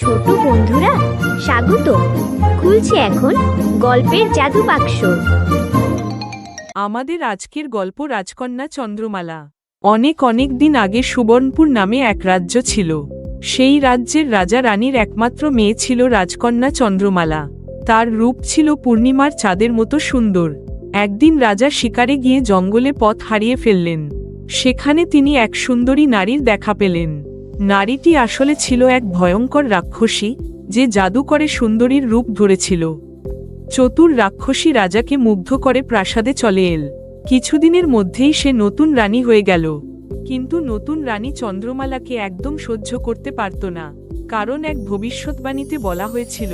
ছোট বন্ধুরা, স্বাগত। খুলছে এখন গল্পের জাদু বাক্স। আমাদের আজকের গল্প রাজকন্যা চন্দ্রমালা। অনেক অনেক দিন আগে সুবর্ণপুর নামে এক রাজ্য ছিল। সেই রাজ্যের রাজা রানীর একমাত্র মেয়ে ছিল রাজকন্যা চন্দ্রমালা। তার রূপ ছিল পূর্ণিমার চাঁদের মতো সুন্দর। একদিন রাজা শিকারে গিয়ে জঙ্গলে পথ হারিয়ে ফেললেন। সেখানে তিনি এক সুন্দরী নারীর দেখা পেলেন। নারীটি আসলে ছিল এক ভয়ঙ্কর রাক্ষসী, যে জাদু করে সুন্দরীর রূপ ধরেছিল। চতুর রাক্ষসী রাজাকে মুগ্ধ করে প্রাসাদে চলে এল। কিছুদিনের মধ্যেই সে নতুন রানী হয়ে গেল। কিন্তু নতুন রানী চন্দ্রমালাকে একদম সহ্য করতে পারত না, কারণ এক ভবিষ্যৎবাণীতে বলা হয়েছিল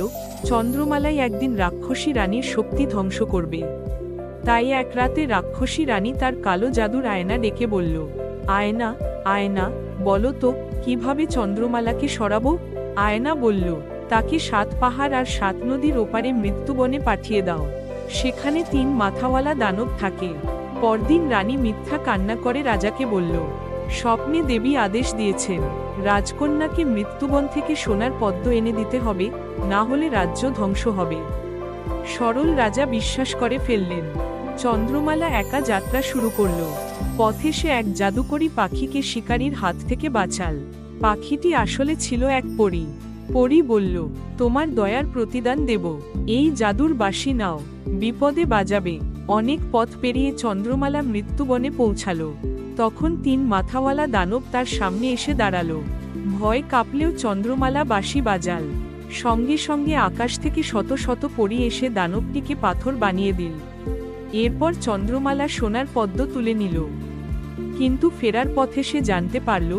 চন্দ্রমালাই একদিন রাক্ষসী রানীর শক্তি ধ্বংস করবে। তাই এক রাতে রাক্ষসী রানী তার কালো জাদুর আয়না ডেকে বলল, আয়না, আয়না, বলো তো কিভাবে চন্দ্রমালাকে সরাবো? আয়না বলল, তাকে 7 পাহাড় আর 7 নদীর ওপারে মৃত্যুবনে পাঠিয়ে দাও। সেখানে 3 মাথাওয়ালা দানব থাকে। পরদিন রানী মিথ্যা কান্না করে রাজাকে বলল, স্বপ্নে দেবী আদেশ দিয়েছেন রাজকন্যাকে মৃত্যুবন থেকে সোনার পদ্ম এনে দিতে হবে, না হলে রাজ্য ধ্বংস হবে। সরল রাজা বিশ্বাস করে ফেললেন। চন্দ্রমালা একা যাত্রা শুরু করল। পথে সে এক জাদুকরী পাখিকে শিকারীর হাত থেকে বাঁচাল। পাখিটি আসলে ছিল এক পরী। পরী বলল, তোমার দয়ার প্রতিদান দেব, এই জাদুর বাঁশি নাও, বিপদে বাজাবে। অনেক পথ পেরিয়ে চন্দ্রমালা মৃত্যুবনে পৌঁছালো। তখন 3 মাথাওয়ালা দানব তার সামনে এসে দাঁড়ালো। ভয় কাঁপলেও চন্দ্রমালা বাঁশি বাজাল। সঙ্গে সঙ্গে আকাশ থেকে শত শত পরী এসে দানবটিকে পাথর বানিয়ে দিল। এরপর চন্দ্রমালা সোনার পদ্ম তুলে নিল। কিন্তু ফেরার পথে সে জানতে পারল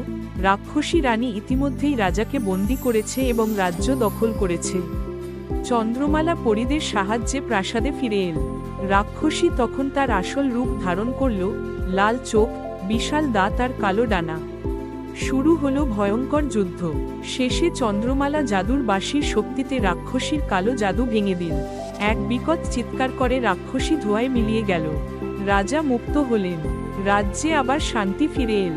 রাক্ষসী রানী ইতিমধ্যেই রাজাকে বন্দী করেছে এবং রাজ্য দখল করেছে। চন্দ্রমালা পরীদের সাহায্যে প্রাসাদে ফিরে এল। রাক্ষসী তখন তার আসল রূপ ধারণ করল, লাল চোখ, বিশাল দাঁত আর কালো ডানা। শুরু হলো ভয়ঙ্কর যুদ্ধ। শেষে চন্দ্রমালা জাদুর বাঁশির শক্তিতে রাক্ষসীর কালো জাদু ভেঙে দিল। এক বিকট চিৎকার করে রাক্ষসী ধোঁয়ায় মিলিয়ে গেল। রাজা মুক্ত হলেন। রাজ্যে আবার শান্তি ফিরে এল।